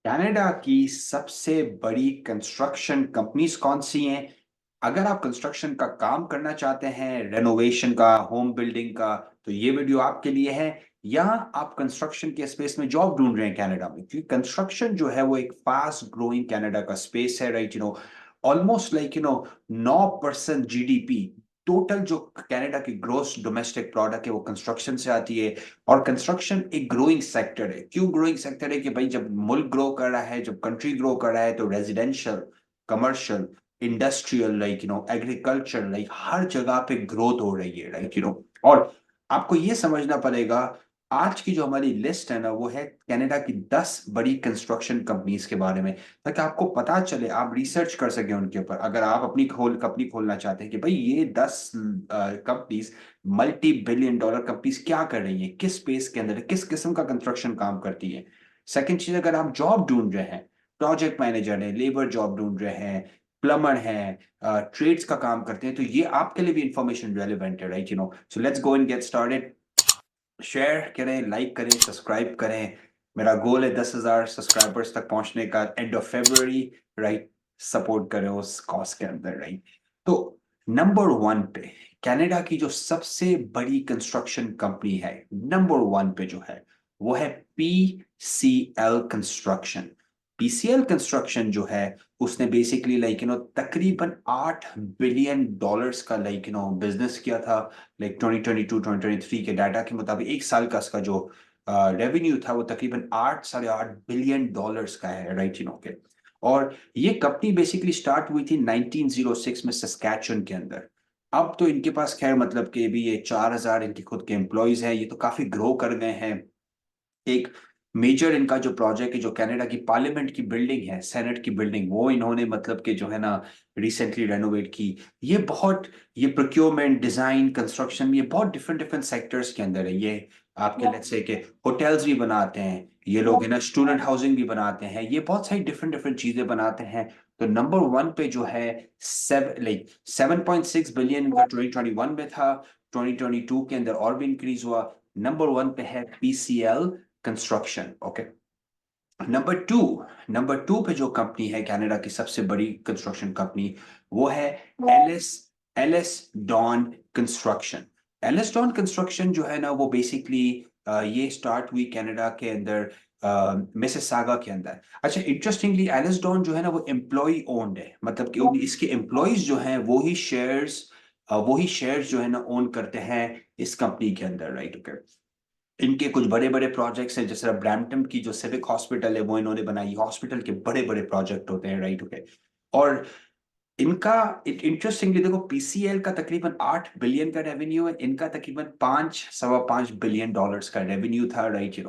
Canada की सबसे बड़ी कंस्ट्रक्शन कंपनीज कौन सी हैं? अगर आप कंस्ट्रक्शन का काम करना चाहते हैं, रेनोवेशन का, होम बिल्डिंग का, तो ये वीडियो आपके लिए है। या आप कंस्ट्रक्शन के स्पेस में जॉब ढूंढ रहे हैं कनाडा में, क्योंकि कंस्ट्रक्शन जो है वो एक फास्ट ग्रोइंग कनाडा का स्पेस है, right? Almost like 9% GDP total जो कनाडा की ग्रोस डोमेस्टिक प्रोडक्ट है वो कंस्ट्रक्शन से आती है। और कंस्ट्रक्शन एक ग्रोइंग सेक्टर है। क्यों ग्रोइंग सेक्टर है? कि भाई जब मुल्क ग्रो कर रहा है, जब कंट्री ग्रो कर रहा है, तो residential, commercial, industrial, like agriculture, like हर जगह पे ग्रोथ हो रही है, राइट? और आपको ये समझना पड़ेगा, आज की जो हमारी लिस्ट है ना, वो है कनाडा की 10 बड़ी कंस्ट्रक्शन कंपनीज के बारे में, ताकि आपको पता चले, आप रिसर्च कर सकें उनके ऊपर। अगर आप अपनी कंपनी खोलना चाहते हैं कि भाई ये 10 companies, multi billion dollar companies क्या कर रही हैं, किस स्पेस के अंदर, किस किस्म का कंस्ट्रक्शन काम करती है। सेकंड चीज, अगर आप जॉब ढूंढ रहे हैं, प्रोजेक्ट मैनेजर है, लेबर जॉब ढूंढ रहे हैं, प्लम्बर है, ट्रेड्स का काम करते हैं, तो ये आपके लिए भी इंफॉर्मेशन रेलिवेंट है, right? So let's go and get started. Share करें, लाइक करें, सब्सक्राइब करें। मेरा गोल है 10,000 सब्सक्राइबर्स तक पहुंचने का, end of February, right? Support करें उस कॉज के अंदर, राइट? तो नंबर वन पे कनाडा की जो सबसे बड़ी कंस्ट्रक्शन कंपनी है, नंबर वन पे जो है वो है पीसीएल कंस्ट्रक्शन। पीसीएल कंस्ट्रक्शन जो है उसने बेसिकली तकरीबन $8 बिलियन का बिजनेस किया था। 2022-2023 के डाटा के मुताबिक एक साल का इसका जो रेवेन्यू था वो तकरीबन 8 साढ़े 8 बिलियन डॉलर्स का है, राइट? के और ये कंपनी बेसिकली स्टार्ट हुई थी 1906 में सस्कैचुअन के अंदर। अब तो इनके पास खैर मतलब कि भी ये 4,000 इनके खुद के एम्प्लॉयज हैं, ये तो काफी ग्रो कर गए हैं। एक मेजर इनका जो प्रोजेक्ट है, जो कनाडा की पार्लियामेंट की बिल्डिंग है, सेनेट की बिल्डिंग, वो इन्होंने मतलब कि जो है ना रिसेंटली रेनोवेट की। ये बहुत, ये प्रोक्योरमेंट, डिजाइन, कंस्ट्रक्शन, ये बहुत डिफरेंट डिफरेंट सेक्टर्स के अंदर है। ये आपके लेट्स से के होटल्स भी बनाते हैं, ये लोग है ना स्टूडेंट हाउसिंग भी बनाते हैं, ये बहुत सारी डिफरेंट डिफरेंट चीजें बनाते हैं। तो नंबर वन पे जो है 7.6 बिलियन का 2021 में था, 2022 के अंदर और भी इंक्रीज हुआ। नंबर वन पे है PCL construction, okay. Number two पे जो कंपनी है कनाडा की सबसे बड़ी कंस्ट्रक्शन कंपनी, वो है Ellis Ellis Don construction. Ellis Don construction जो है ना वो बेसिकली ये स्टार्ट हुई कनाडा के अंदर, मिसिसागा के अंदर। अच्छा, इंटरेस्टिंगली एलिस डॉन जो है ना वो एम्प्लॉय ओन्ड है, मतलब कि इसके एम्प्लॉयज जो हैं वो ही शेयर्स जो है ना ओन करते हैं इस कंपनी के अंदर, राइट? ओके। इनके कुछ बड़े बड़े प्रोजेक्ट्स हैं, जैसे ब्रैम्पटन की जो सिविक हॉस्पिटल है वो इन्होंने बनाई। हॉस्पिटल के बड़े बड़े प्रोजेक्ट होते हैं, राइट? ओके। और इनका इंटरेस्टिंगली देखो, पीसीएल का तकरीबन 8 बिलियन का रेवेन्यू है, इनका तकरीबन 5 सवा 5 बिलियन डॉलर्स का रेवेन्यू था, राइट?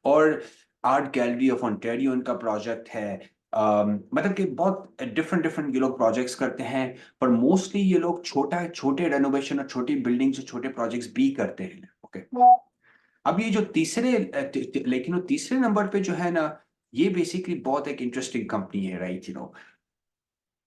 और आर्ट गैलरी ऑफ ओंटारियो इनका प्रोजेक्ट है। मतलब कि बहुत डिफरेंट डिफरेंट ये लोग प्रोजेक्ट्स करते हैं, पर मोस्टली ये लोग छोटे रेनोवेशन और छोटी बिल्डिंग से छोटे प्रोजेक्ट्स भी करते हैं, ओके। अब ये जो लेकिन वो तीसरे नंबर पे जो है ना, ये बेसिकली बहुत एक इंटरेस्टिंग कंपनी है, राइट?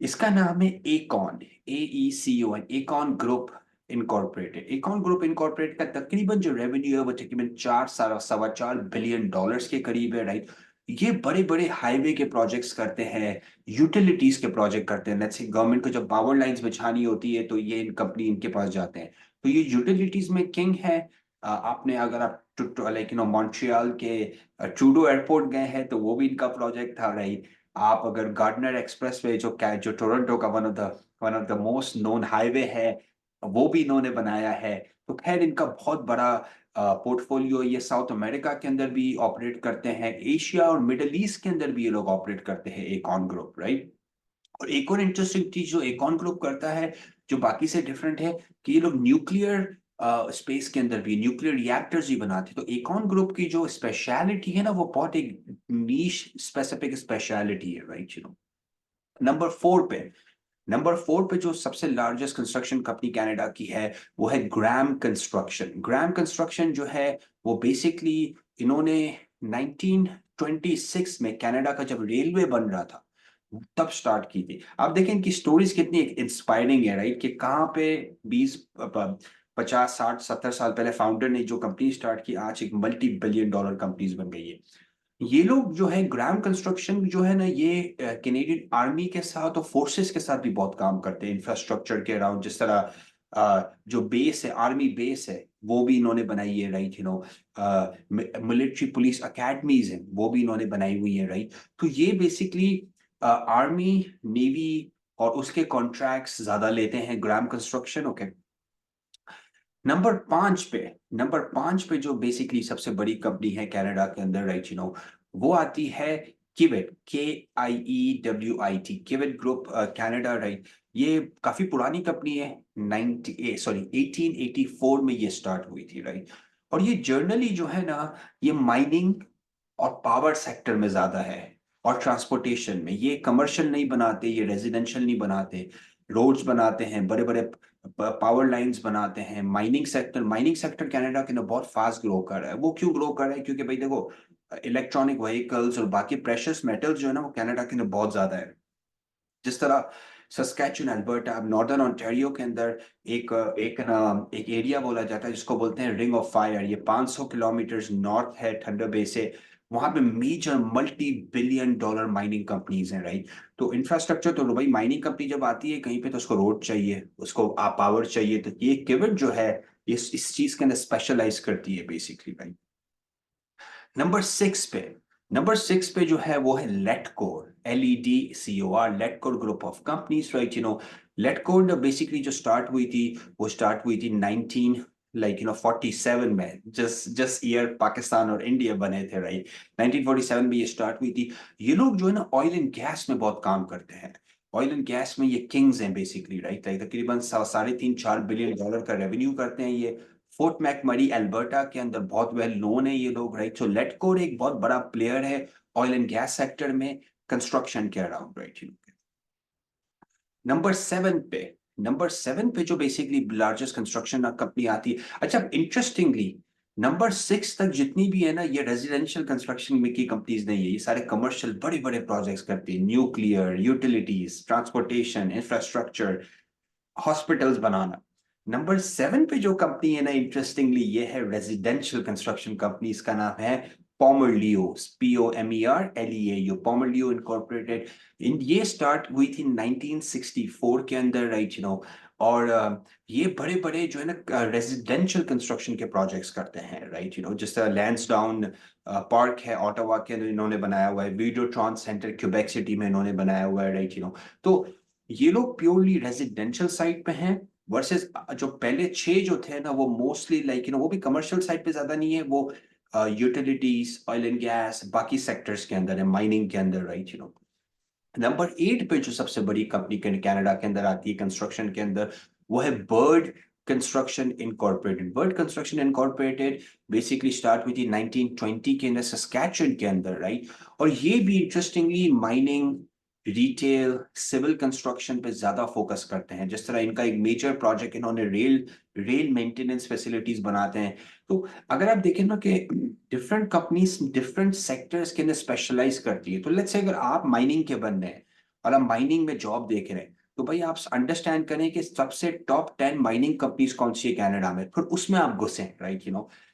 इसका नाम है एकॉन, AECON, एकॉन group incorporated. एकॉन group incorporate का तकरीबन जो रेवेन्यू है वो तकरीबन 4 सवा 4 बिलियन डॉलर्स के करीब है, राइट? ये बड़े बड़े हाईवे के प्रोजेक्ट्स करते हैं, यूटिलिटीज के प्रोजेक्ट करते हैं। लेट्स से गवर्नमेंट को जब पावर लाइंस बिछानी होती है तो ये कंपनी इनके पास जाते हैं। तो ये यूटिलिटीज में किंग है। आपने अगर आप मॉन्ट्रियल के ट्रूडो एयरपोर्ट गए हैं तो वो भी इनका प्रोजेक्ट था, राइट? आप अगर गार्डनर एक्सप्रेस वे जो टोरंटो का one of the most known highway है, वो भी इन्होंने बनाया है। तो खैर इनका बहुत बड़ा पोर्टफोलियो, ये साउथ अमेरिका के अंदर भी ऑपरेट करते हैं, एशिया और मिडल ईस्ट के अंदर भी ये लोग ऑपरेट करते हैं, एकॉन ग्रुप, राइट? और एक और इंटरेस्टिंग चीज जो एकॉन ग्रुप करता है, जो बाकी से डिफरेंट है, कि ये लोग न्यूक्लियर स्पेस के अंदर भी न्यूक्लियर रिएक्टर्स ही बनाते हैं। तो एकॉन ग्रुप की जो स्पेशलिटी है ना, वो बहुत एक नीश स्पेसिफिक स्पेशलिटी है, राइट? नंबर फोर पे नंबर फोर पे जो सबसे लार्जेस्ट कंस्ट्रक्शन कंपनी कनाडा की है, वो है ग्राम कंस्ट्रक्शन। ग्राम कंस्ट्रक्शन जो है वो बेसिकली इन्होंने 1926 में कनाडा का जब रेलवे बन रहा था तब स्टार्ट की थी। आप देखें इनकी स्टोरीज कितनी इंस्पायरिंग है, राइट? कि कहाँ पे 20 50 60 70 साल पहले फाउंडर ने जो कंपनी स्टार्ट की, आज एक मल्टी बिलियन डॉलर कंपनीज बन गई है। ये लोग जो है ग्राम कंस्ट्रक्शन जो है ना, ये कैनेडियन आर्मी के साथ और फोर्सेस के साथ भी बहुत काम करते हैं इंफ्रास्ट्रक्चर के अराउंड। जिस तरह जो बेस है, आर्मी बेस है, वो भी इन्होंने बनाई है, राइट, मिलिट्री पुलिस अकेडमीज है, वो भी इन्होंने बनाई हुई है, राइट। तो ये बेसिकली आर्मी, नेवी और उसके कॉन्ट्रैक्ट्स ज्यादा लेते हैं ग्राम कंस्ट्रक्शन। ओके, नंबर 5 पे जो बेसिकली सबसे बड़ी कंपनी है कनाडा के अंदर, राइट, वो आती है किवेट, KIEWIT, किवेट ग्रुप कनाडा, राइट। ये काफी पुरानी कंपनी है, 1884 में ये स्टार्ट हुई थी, राइट। और ये जर्नली जो है ना, ये माइनिंग और पावर सेक्टर में ज्यादा है, और ट्रांसपोर्टेशन में। ये कमर्शियल नहीं बनाते, ये रेजिडेंशियल नहीं बनाते, रोड्स बनाते हैं, बड़े बड़े पावर लाइंस बनाते हैं। माइनिंग सेक्टर कनाडा के अंदर बहुत फास्ट ग्रो कर रहा है। वो क्यों ग्रो कर रहा है? क्योंकि भाई देखो, इलेक्ट्रॉनिक व्हीकल्स और बाकी प्रेशियस मेटल्स जो है ना, वो कनाडा के अंदर बहुत ज्यादा है। जिस तरह सस्कैचुअन, अल्बर्टा, नॉर्दर्न ओंटारियो के अंदर एक एक एरिया बोला जाता है जिसको बोलते हैं रिंग ऑफ फायर। ये 500 किलोमीटर नॉर्थ है थंडर बे से। वहां पे major multi billion dollar mining companies हैं, राइट। तो इंफ्रास्ट्रक्चर तो भाई, माइनिंग कंपनी जब आती है कहीं पे तो उसको रोड चाहिए, उसको पावर चाहिए। तो ये किविट जो है, इस चीज के अंदर स्पेशलाइज करती है बेसिकली, राइट। नंबर 6 पे जो है वो है Ledcor, LEDCOR, Ledcor group of companies, right. Ledcor basically जो स्टार्ट हुई थी, वो स्टार्ट हुई थी 47 में, जस्ट ईयर पाकिस्तान और इंडिया बने थे, राइट। 1947 में ये स्टार्ट हुई थी। ये लोग जो है ना, ऑयल एंड गैस में बहुत काम करते हैं। ऑयल एंड गैस में ये किंग्स हैं बेसिकली, राइट। तकरीबन 3.5 4 बिलियन डॉलर का रेवेन्यू करते हैं ये। फोर्ट मैकमरी अल्बर्टा के अंदर बहुत वेल नोन है ये लोग, राइट। सो लेटकोर एक बहुत बड़ा प्लेयर है ऑयल एंड गैस सेक्टर में, कंस्ट्रक्शन के अराउंड, राइट। नंबर 7 पे जो बेसिकली लार्जेस्ट कंस्ट्रक्शन कंपनी आती है। अच्छा, इंटरेस्टिंगली नंबर 6 तक जितनी भी है ना, ये रेजिडेंशियल कंस्ट्रक्शन में की कंपनीज नहीं है। ये सारे कमर्शियल बड़े बड़े प्रोजेक्ट्स करती है, nuclear, utilities, transportation, infrastructure, hospitals बनाना। नंबर 7 पे जो कंपनी है ना, इंटरेस्टिंगली ये है रेजिडेंशियल कंस्ट्रक्शन कंपनी। इसका नाम है पोमरलियो, POMERLEAU, पोमरलियो इनकॉर्पोरेटेड। ये स्टार्ट हुई थी 1964 के अंदर, राइट। और ये बड़े बड़े जो है ना रेजिडेंशियल कंस्ट्रक्शन के प्रोजेक्ट्स करते हैं, राइट। जिस तरह लैंसडाउन पार्क है ऑटावा के अंदर, इन्होंने बनाया हुआ है। वीडियोट्रॉन सेंटर क्यूबेक सिटी में इन्होंने बनाया हुआ है, राइट। तो ये लोग प्योरली रेजिडेंशियल साइड पे हैं, वर्सेस जो पहले 6 जो थे ना, वो मोस्टली लाइक वो भी कमर्शियल साइड पे ज्यादा नहीं है। वो यूटिलिटीज, ऑयल एंड गैस, बाकी सेक्टर्स के अंदर है, माइनिंग के अंदर, राइट। नंबर 8 पे जो सबसे बड़ी कंपनी कनाडा के अंदर आती है कंस्ट्रक्शन के अंदर, वो है bird construction incorporated. Bird construction incorporated basically start हुई थी 1920 के अंदर सस्कैचुअन के अंदर, राइट। और ये भी interestingly mining, retail, civil construction पे ज्यादा फोकस करते हैं। जिस तरह इनका एक मेजर प्रोजेक्ट, इन्होंने रेल रेल मेंटेनेंस फैसिलिटीज बनाते हैं। तो अगर आप देखें ना कि डिफरेंट कंपनीज डिफरेंट सेक्टर्स के अंदर स्पेशलाइज करती है। तो लेट्स से अगर आप माइनिंग के बंदे हैं और आप माइनिंग में जॉब देख रहे हैं, तो भाई आप अंडरस्टैंड करें कि सबसे टॉप 10 माइनिंग कंपनीज कौन सी है कनाडा में, फिर उसमें आप घुसे, राइट।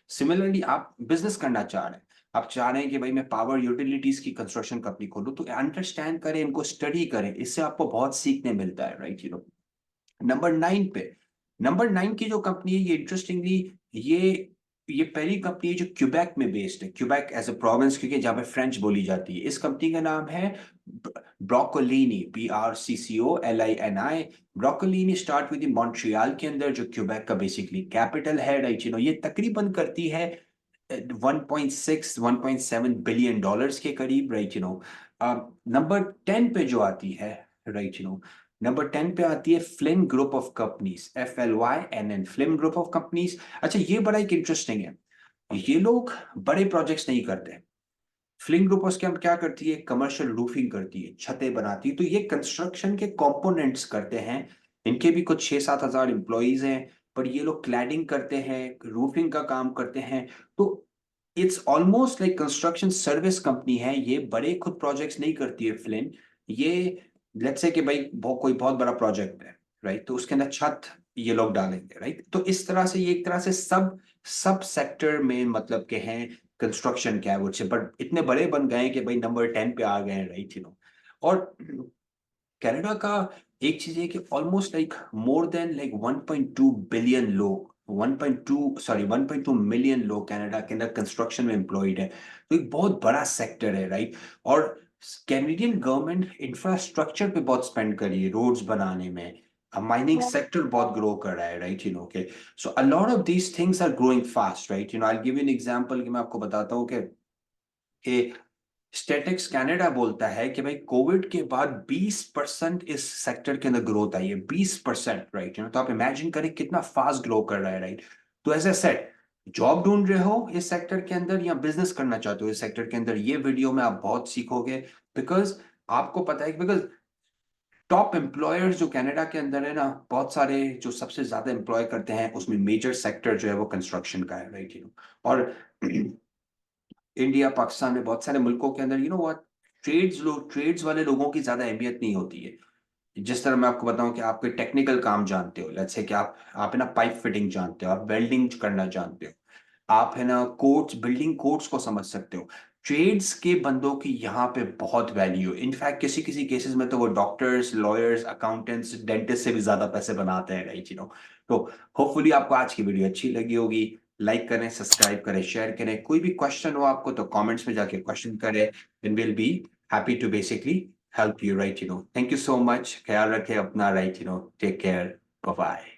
सिमिलरली आप बिजनेस करना चाह रहे हैं, आप चाह रहे हैं कि भाई मैं पावर यूटिलिटीज की कंस्ट्रक्शन कंपनी खोलूं, तो अंडरस्टैंड करें, इनको स्टडी करें, इससे आपको बहुत सीखने मिलता है, राइट। नंबर 9 पे नंबर 9 की जो कंपनी है, ये इंटरेस्टिंगली ये ये पहली कंपनी है जो क्यूबेक में बेस्ड है। क्यूबेक एज अ प्रोविंस, क्योंकि जहां पे फ्रेंच बोली जाती है। इस कंपनी का नाम है ब्रोकोलिनी, BRCCOLINI। ब्रोकोलिनी स्टार्ट हुई थी मॉन्ट्रियल के अंदर, जो क्यूबेक का बेसिकली कैपिटल है, राइट। ये तकरीबन करती है 1.6 1.7 बिलियन डॉलर्स के करीब, राइट। नंबर 10 पे जो आती है, राइट, नंबर 10 पे आती है Flint group of companies, FLYNN, Flint group of companies. अच्छा, ये बड़ा एक इंटरेस्टिंग है। ये लोग बड़े प्रोजेक्ट्स नहीं करते। फ्लिन ग्रुप ऑफ क्या करती है? कमर्शियल रूफिंग करती है, छतें बनाती है। तो ये कंस्ट्रक्शन के कंपोनेंट्स करते हैं। इनके भी कुछ 6-7 हजार एम्प्लॉइज हैं, पर ये लोग क्लैडिंग करते हैं, रूफिंग का काम करते हैं। तो it's almost like construction service company है ये। बड़े खुद प्रोजेक्ट्स नहीं करती है फ्लिन। ये लेट्स से कि भाई कोई बहुत बड़ा प्रोजेक्ट है, राइट, तो उसके अंदर छत ये लोग डालेंगे, राइट। तो इस तरह से ये एक तरह से सब सब सेक्टर में मतलब के हैं कंस्ट्रक्शन क्या है वो, बट इतने बड़े बन गए हैं कि भाई नंबर 10 पे आ गए हैं, राइट, और कनाडा का एक चीज है कि almost like more than like 1.2 billion लोग, 1.2 मिलियन लोग कनाडा के अंदर कंस्ट्रक्शन में एम्प्लॉयड है, तो एक बहुत बड़ा सेक्टर है, राइट। और कैनेडियन गवर्नमेंट इंफ्रास्ट्रक्चर पे बहुत स्पेंड करी है, रोड्स बनाने में, माइनिंग सेक्टर बहुत ग्रो कर रहा है, right, okay. So a lot of these things are growing fast, right, I give you an example कि मैं आपको बताता हूँ कि स्टैटिक्स कनाडा बोलता है कि भाई कोविड के बाद 20% इस सेक्टर के अंदर ग्रोथ आई है, 20%, राइट, तो आप इमेजिन करें कितना फास्ट ग्रो कर रहा है, राइट। तो एज ए सेट, जॉब ढूंढ रहे हो इस सेक्टर के अंदर या बिजनेस करना चाहते हो इस सेक्टर के अंदर, ये वीडियो में आप बहुत सीखोगे, बिकॉज आपको पता है, बिकॉज टॉप एम्प्लॉयर्स जो कनाडा के अंदर है ना, बहुत सारे जो सबसे ज्यादा एम्प्लॉय करते हैं उसमें मेजर सेक्टर जो है वो कंस्ट्रक्शन का है, राइट, और इंडिया पाकिस्तान में बहुत सारे मुल्कों के अंदर व्हाट, ट्रेड्स वाले लोगों की ज्यादा अहमियत नहीं होती है। जिस तरह मैं आपको बताऊं कि आप कोई टेक्निकल काम जानते हो, लेट्स से कि आप है ना पाइप फिटिंग जानते हो, आप वेल्डिंग करना जानते हो, आप है ना कोड्स, बिल्डिंग कोड्स को समझ सकते हो, ट्रेड्स के बंदों की यहाँ पे बहुत वैल्यू, इनफैक्ट किसी किसी केसेस में तो वो डॉक्टर्स, लॉयर्स, अकाउंटेंट्स, डेंटिस्ट से भी ज्यादा पैसे बनाते हैं, राइट, तो होपफुली आपको आज की वीडियो अच्छी लगी होगी। लाइक करें, सब्सक्राइब करें, शेयर करें, कोई भी क्वेश्चन हो आपको तो कमेंट्स में जाके क्वेश्चन करें, and will be happy to basically help you, right, thank you so much, ख्याल रखें अपना, right, take care, bye bye।